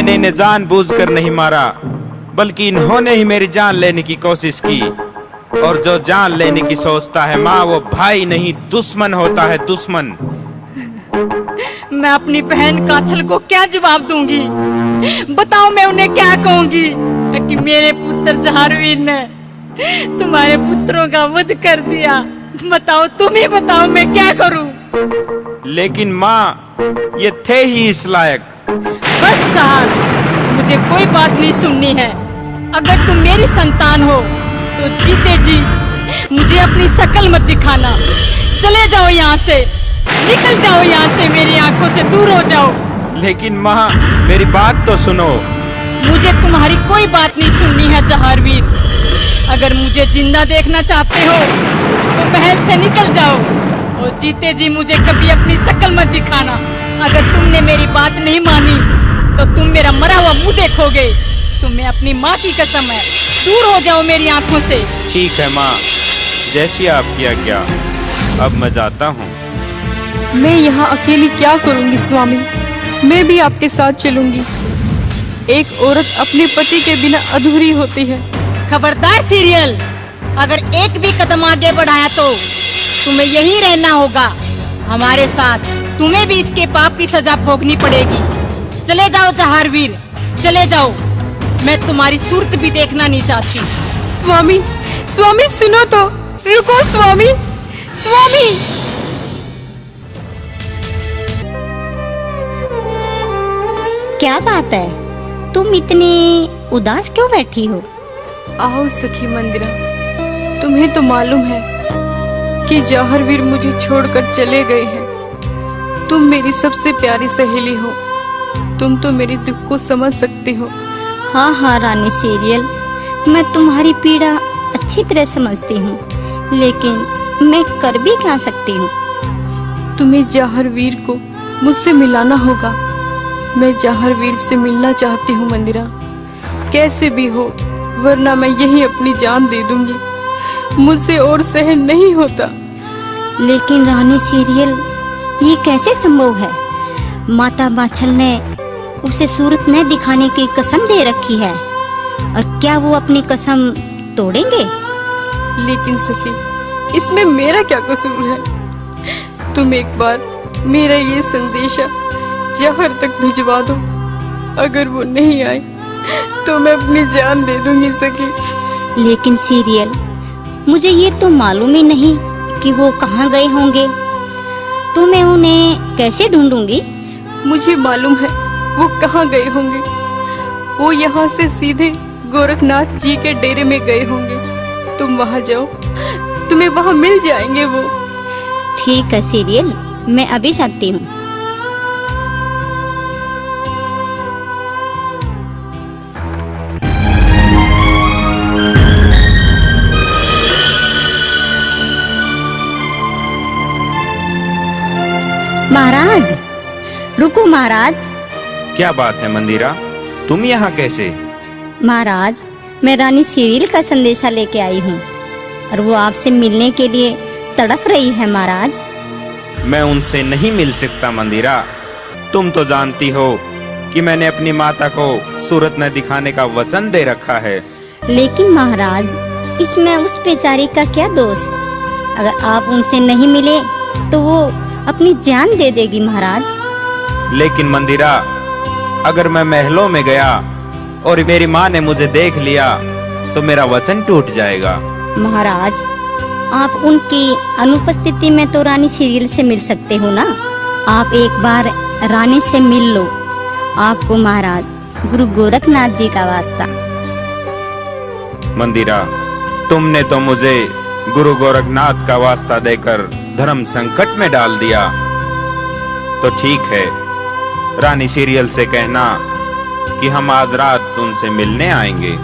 मैंने इन्हें जानबूझकर नहीं मारा, बल्कि इन्होंने ही मेरी जान लेने की कोशिश की। और जो जान लेने की सोचता है माँ, वो भाई नहीं दुश्मन होता है, दुश्मन। मैं अपनी बहन काछल को क्या जवाब दूंगी? बताओ, मैं उन्हें क्या कहूंगी कि मेरे पुत्र जहारवीर ने तुम्हारे पुत्रों का वध कर दिया? बताओ, तुम ही बताओ, मैं क्या करूं? लेकिन माँ, ये थे ही इस लायक। बस साहब, मुझे कोई बात नहीं सुननी है। अगर तुम मेरी संतान हो तो जीते जी मुझे अपनी शक्ल मत दिखाना। चले जाओ यहाँ से, निकल जाओ यहाँ से, मेरी आंखों से दूर हो जाओ। लेकिन माँ, मेरी बात तो सुनो। मुझे तुम्हारी कोई बात नहीं सुननी है जहारवीर। अगर मुझे जिंदा देखना चाहते हो तो महल से निकल जाओ, और जीते जी मुझे कभी अपनी शक्ल मत दिखाना। अगर तुमने मेरी बात नहीं मानी तो तुम मेरा मरा हुआ मुंह देखोगे। तुम्हें अपनी माँ की कसम है, दूर हो जाओ मेरी आंखों से। ठीक है माँ, जैसी आपकी आज्ञा। अब मैं जाता हूँ। मैं यहाँ अकेली क्या करूँगी स्वामी? मैं भी आपके साथ चलूंगी। एक औरत अपने पति के बिना अधूरी होती है। खबरदार सीरियल, अगर एक भी कदम आगे बढ़ाया तो तुम्हें यहीं रहना होगा हमारे साथ। तुम्हें भी इसके पाप की सजा भोगनी पड़ेगी। चले जाओ जहारवीर, चले जाओ। मैं तुम्हारी सूरत भी देखना नहीं चाहती। स्वामी, स्वामी सुनो तो, रुको स्वामी, स्वामी। क्या बात है, तुम इतनी उदास क्यों बैठी हो? आओ सखी मंदिरा, तुम्हें तो मालूम है कि जहारवीर मुझे छोड़कर चले गए हैं। तुम मेरी सबसे प्यारी सहेली हो, तुम तो मेरी दुख को समझ सकती हो। हाँ हाँ रानी सीरियल, मैं तुम्हारी पीड़ा अच्छी तरह समझती हूँ, लेकिन मैं कर भी क्या सकती हूँ? तुम्हें जहारवीर को मुझसे मिलाना होगा। मैं जहारवीर से मिलना चाहती हूँ मंदिरा, कैसे भी हो, वरना मैं यही अपनी जान दे दूंगी। मुझसे और सहन नहीं होता। लेकिन रानी सीरियल, ये कैसे संभव है? माता बाछल ने उसे सूरत न दिखाने की कसम दे रखी है, और क्या वो अपनी कसम तोड़ेंगे? लेकिन सखी, इसमें मेरा क्या कसूर है? तुम एक बार मेरा ये संदेशा जहर तक भिजवा दो। अगर वो नहीं आए तो मैं अपनी जान दे दूंगी सखी। लेकिन सीरियल, मुझे ये तो मालूम ही नहीं कि वो कहाँ गए होंगे, तो मैं उन्हें कैसे ढूंढूंगी? मुझे मालूम है वो कहाँ गए होंगे। वो यहाँ से सीधे गोरखनाथ जी के डेरे में गए होंगे। तुम वहाँ जाओ, तुम्हें वहाँ मिल जाएंगे वो। ठीक है सीरियल, मैं अभी जाती हूँ। महाराज, रुको महाराज। क्या बात है मंदिरा, तुम यहाँ कैसे? महाराज, मैं रानी सीरियल का संदेशा लेके आई हूँ, और वो आपसे मिलने के लिए तड़प रही है महाराज। मैं उनसे नहीं मिल सकता मंदिरा। तुम तो जानती हो कि मैंने अपनी माता को सूरत न दिखाने का वचन दे रखा है। लेकिन महाराज, इसमें उस बेचारी का क्या दोष? अगर आप उनसे नहीं मिले तो वो अपनी जान दे देगी महाराज। लेकिन मंदिरा, अगर मैं महलों में गया और मेरी माँ ने मुझे देख लिया तो मेरा वचन टूट जाएगा। महाराज, आप उनकी अनुपस्थिति में तो रानी सीरियल से मिल सकते हो ना। आप एक बार रानी से मिल लो। आपको महाराज गुरु गोरखनाथ जी का वास्ता। मंदिरा, तुमने तो मुझे गुरु गोरखनाथ का वास्ता देकर धर्म संकट में डाल दिया। तो ठीक है, रानी सीरियल से कहना कि हम आज रात उनसे मिलने आएंगे,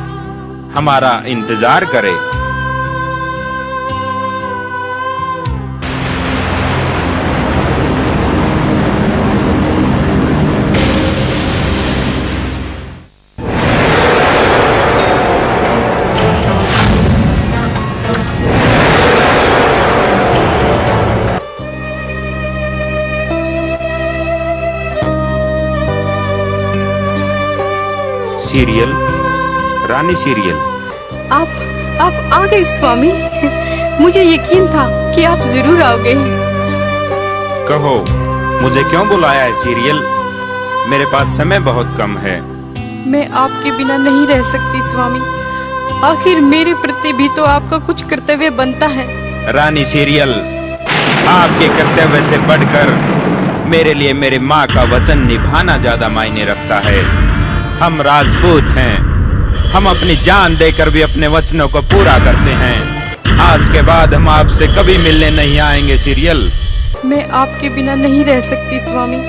हमारा इंतजार करे। सीरियल, रानी सीरियल। आप आ गए स्वामी। मुझे यकीन था कि आप जरूर आओगे। कहो, मुझे क्यों बुलाया है सीरियल? मेरे पास समय बहुत कम है। मैं आपके बिना नहीं रह सकती स्वामी। आखिर मेरे प्रति भी तो आपका कुछ कर्तव्य बनता है। रानी सीरियल, आपके कर्तव्य से बढ़कर मेरे लिए मेरे माँ का वचन निभाना ज्यादा मायने रखता है। हम राजपूत हैं, हम अपनी जान देकर भी अपने वचनों को पूरा करते हैं। आज के बाद हम आपसे कभी मिलने नहीं आएंगे सीरियल। मैं आपके बिना नहीं रह सकती स्वामी।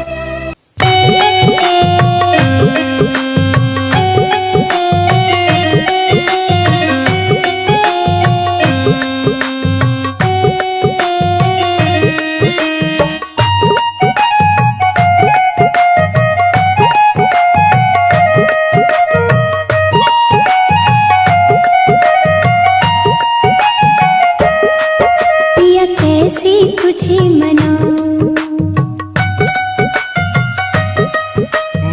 तुझे मनाऊं,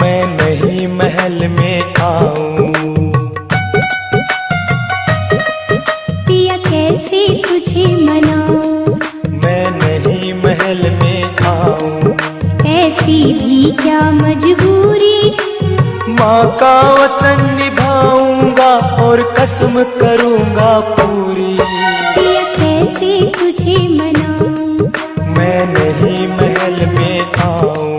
मैं नहीं महल में आऊं, पिया कैसे तुझे मनाऊं, मैं नहीं महल में आऊं, ऐसी भी क्या मजबूरी, माँ का वचन निभाऊंगा और कसम करूंगा पूरी। पिया कैसे तुझे मनाऊं, मैं नहीं महल में आऊं,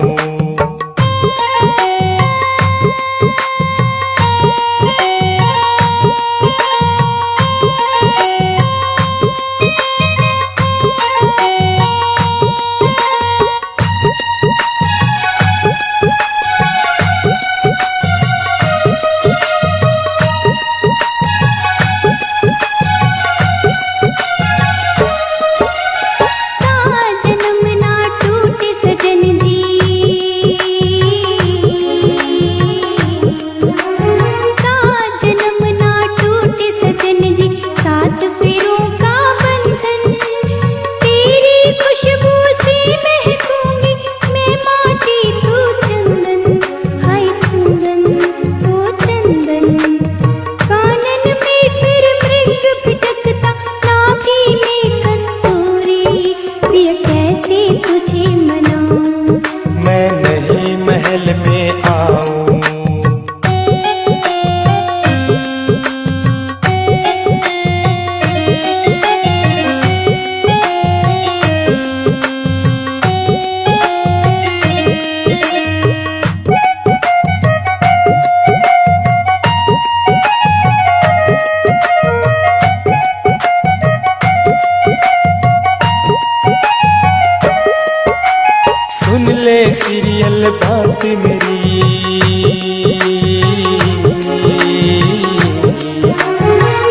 सुन ले सीरियल बात मेरी,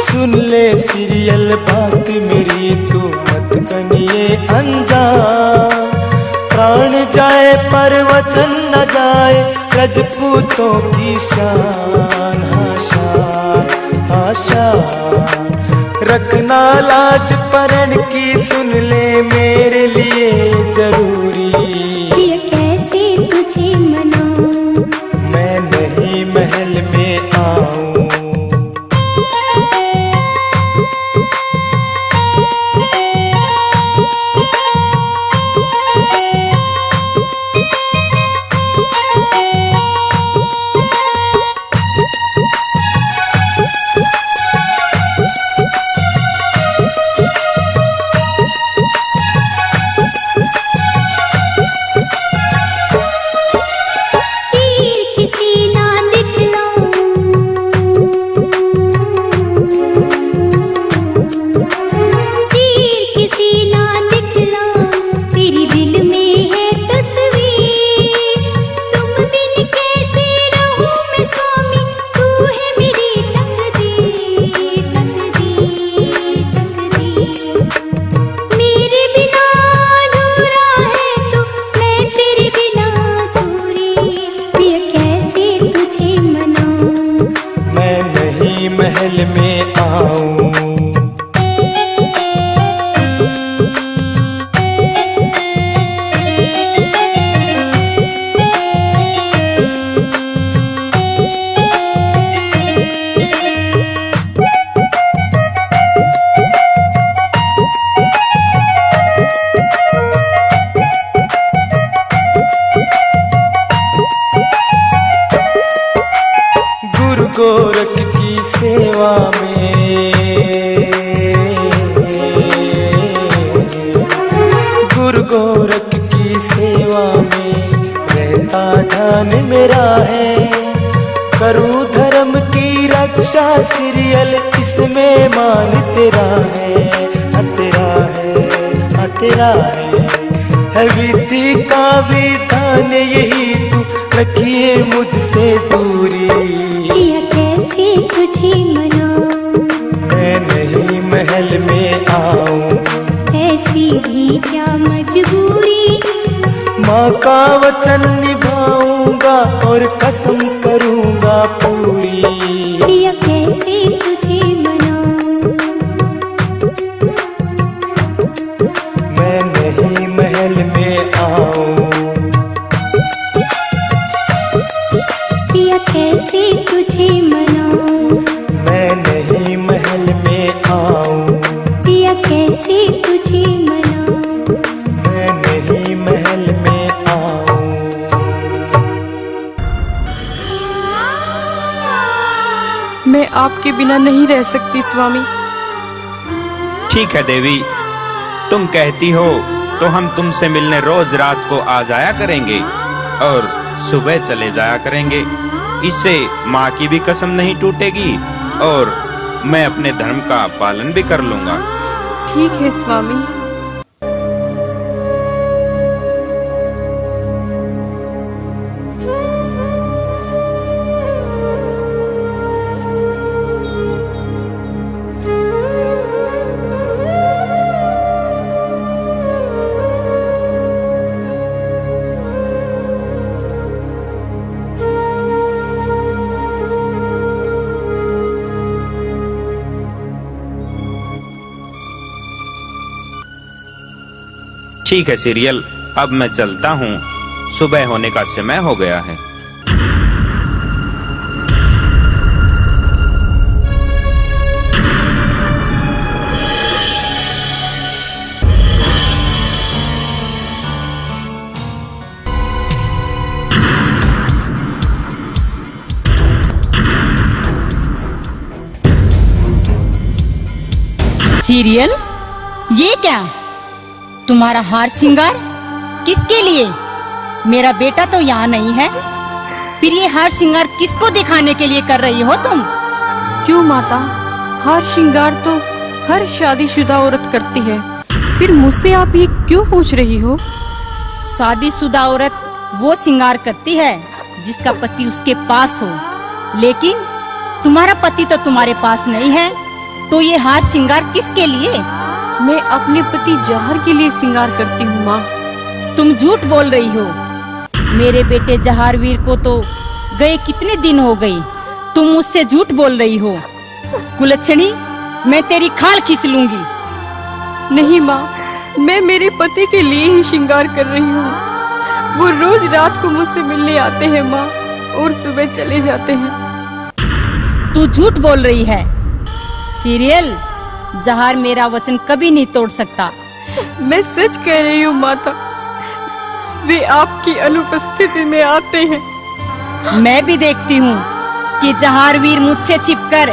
सुन ले सीरियल बात मेरी, तू मत बनिए अनजान। प्राण जाए पर वचन न जाए, राजपूतों की शान, हाँ शान, हाँ शान। रखना लाज परण की, सुन ले मेरे लिए जरूरी। पिया कैसे तुझे मनाऊं, मैं नहीं महल में आऊं, महल में आऊं। दुआ में रहता ध्यान मेरा है। करूं धर्म की रक्षा सीरियल इसमें मान तेरा है, तेरा है, तेरा है विधि का विधान यही तू रखिए मुझसे दूरी। पिया कैसे तुझे मनाऊं, मैं नहीं महल में आऊं, ऐसी भी क्या मजबूरी। माँ का वचन निभाऊंगा और कसम करूंगा पूरी। पिया कैसे तुझे मनाऊं, मैं नहीं महल में आऊं, पिया कैसे तुझे मनाऊं, मैं नहीं महल में आऊं, पिया कैसे तुझे मनाऊं। मैं नहीं महल में आऊं। मैं आपके बिना नहीं रह सकती स्वामी। ठीक है देवी, तुम कहती हो तो हम तुमसे मिलने रोज रात को आ जाया करेंगे और सुबह चले जाया करेंगे। इससे माँ की भी कसम नहीं टूटेगी और मैं अपने धर्म का पालन भी कर लूंगा। ठीक है स्वामी। ठीक है सीरियल, अब मैं चलता हूँ, सुबह होने का समय हो गया है। सीरियल, ये क्या? तुम्हारा हार श्रृंगार किसके लिए? मेरा बेटा तो यहाँ नहीं है, फिर ये हार श्रृंगार किसको दिखाने के लिए कर रही हो तुम? क्यों माता, हार श्रृंगार तो हर शादीशुदा औरत करती है, फिर मुझसे आप ये क्यों पूछ रही हो? शादीशुदा औरत वो श्रृंगार करती है जिसका पति उसके पास हो, लेकिन तुम्हारा पति तो तुम्हारे पास नहीं है, तो ये हार श्रृंगार किसके लिए? मैं अपने पति जहर के लिए श्रृंगार करती हूँ माँ। तुम झूठ बोल रही हो। मेरे बेटे जहारवीर को तो गए कितने दिन हो गई, तुम मुझसे झूठ बोल रही हो। कुलच्छणी, मैं तेरी खाल खींच लूंगी। नहीं माँ, मैं मेरे पति के लिए ही श्रृंगार कर रही हूँ। वो रोज रात को मुझसे मिलने आते हैं माँ, और सुबह चले जाते हैं। तू झूठ बोल रही है। सीरियल, जहार मेरा वचन कभी नहीं तोड़ सकता। मैं सच कह रही हूँ माता, वे आपकी अनुपस्थिति में आते हैं। मैं भी देखती हूँ कि जहारवीर मुझसे छिपकर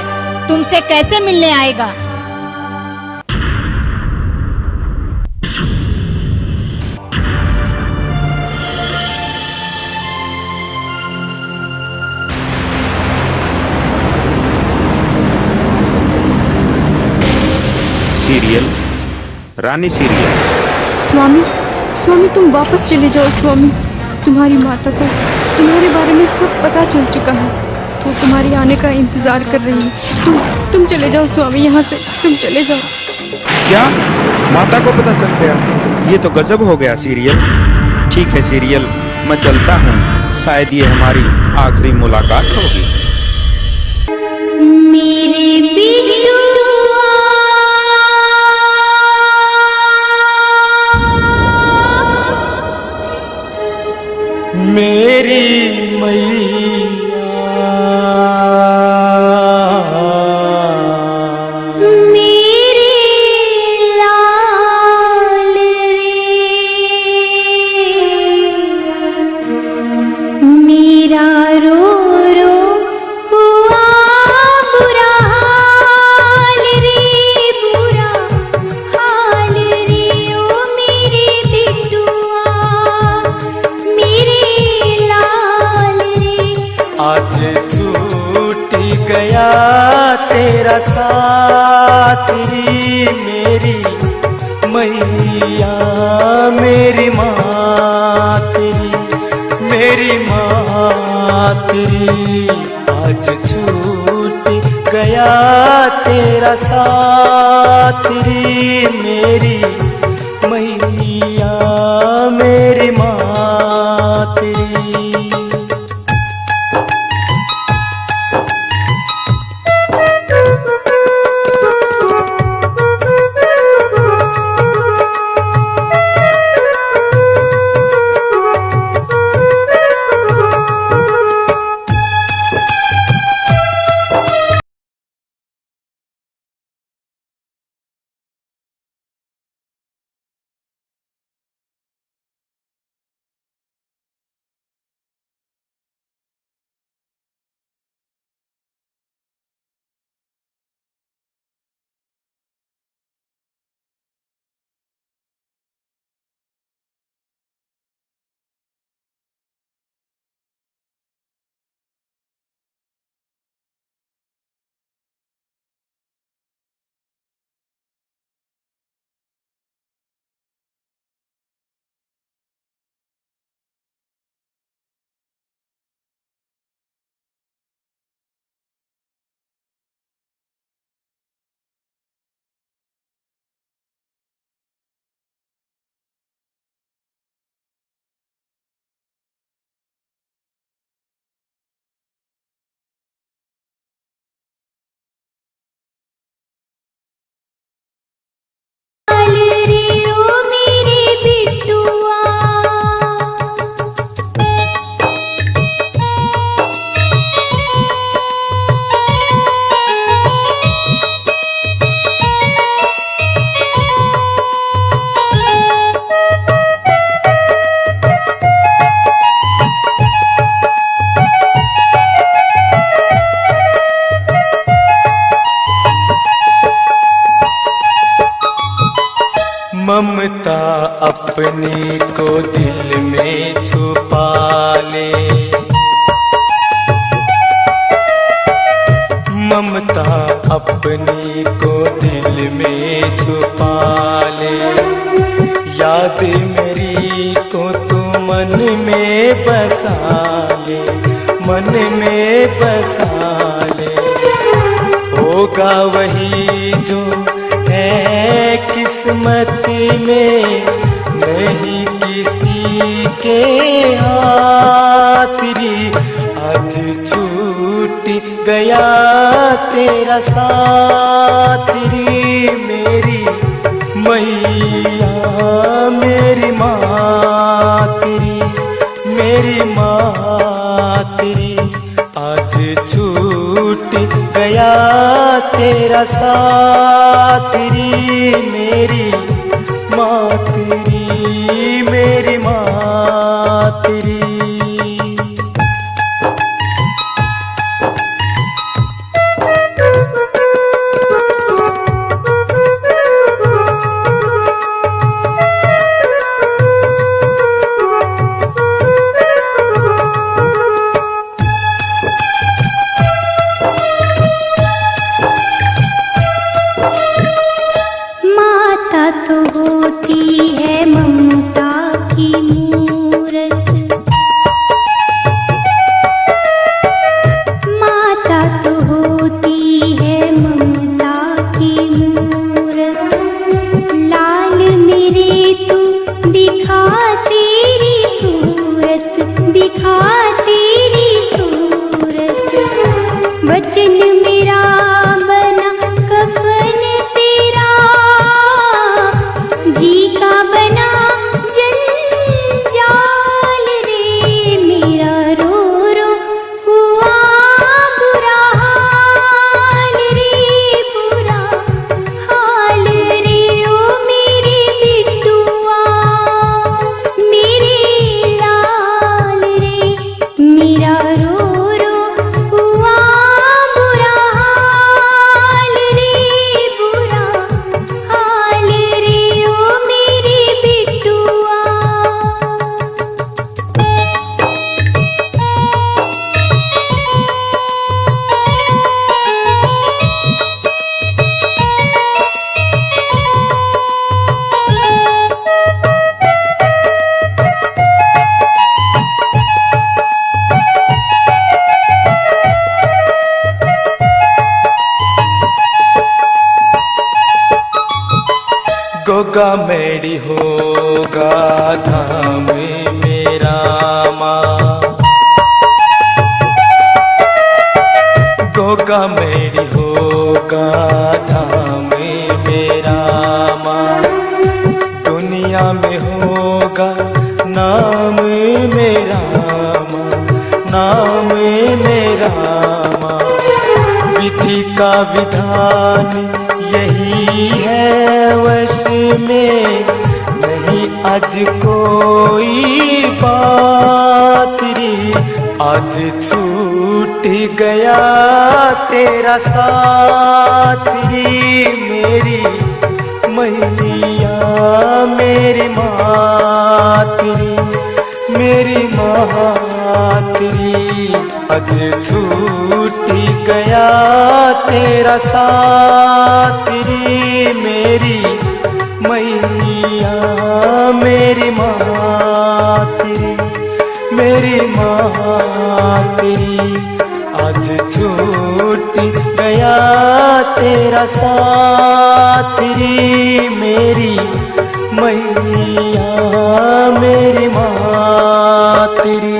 तुमसे कैसे मिलने आएगा। सीरियल, रानी सीरियल। स्वामी, स्वामी तुम वापस चले जाओ स्वामी। तुम्हारी माता को तुम्हारे बारे में सब पता चल चुका है, वो तुम्हारे आने का इंतजार कर रही है। तुम चले जाओ स्वामी, यहाँ से तुम चले जाओ। क्या माता को पता चल गया? ये तो गजब हो गया सीरियल। ठीक है सीरियल, मैं चलता हूँ, शायद ये हमारी आखिरी मुलाकात होगी। मेरे बिट्टू मेरी मैया, मेरे लाल रे, मेरा रो रो हुआ बुरा हाल रे, बुरा हाल रे, ओ मेरे बिट्टुआ। आज छूट गया तेरा साथ री मेरी मैया मेरी माँ तेरी, मेरी माँ तेरी। आज छूट गया तेरा साथ री मेरी मैया मेरी माँ तेरी। ममता अपने को दिल में छुपा ले, ममता अपने को दिल में छुपा ले। याद मेरी को तू मन में बसा ले, मन में बसा ले। होगा वही जो है किस्मत में, नहीं किसी के हाथ री। आज छूट गया तेरा साथ री मेरी मैया मेरी माँ तेरी, मेरी माँ तेरी। आज छूट गया तेरा साथ री मेरी माँ तेरी, मेरी माँ तेरी। होती है ममता की गोगा मेरी होगा धाम मेरा माँ, गोगा मेरी होगा धाम मेरा माँ, दुनिया में होगा नाम मेरा माँ, नाम मेरा माँ। विधि का विधान यही है वश में, नहीं आज कोई बात रे, आज छूट गया तेरा साथ रे, मेरी मैया मेरी मातरी, मेरी मातरी। आज छूट गया तेरा साथ रे, मेरी मैया मेरी मातरी, मेरी मातरी। आज छूट गया तेरा साथ रे, मेरी मैया मेरी मातरी।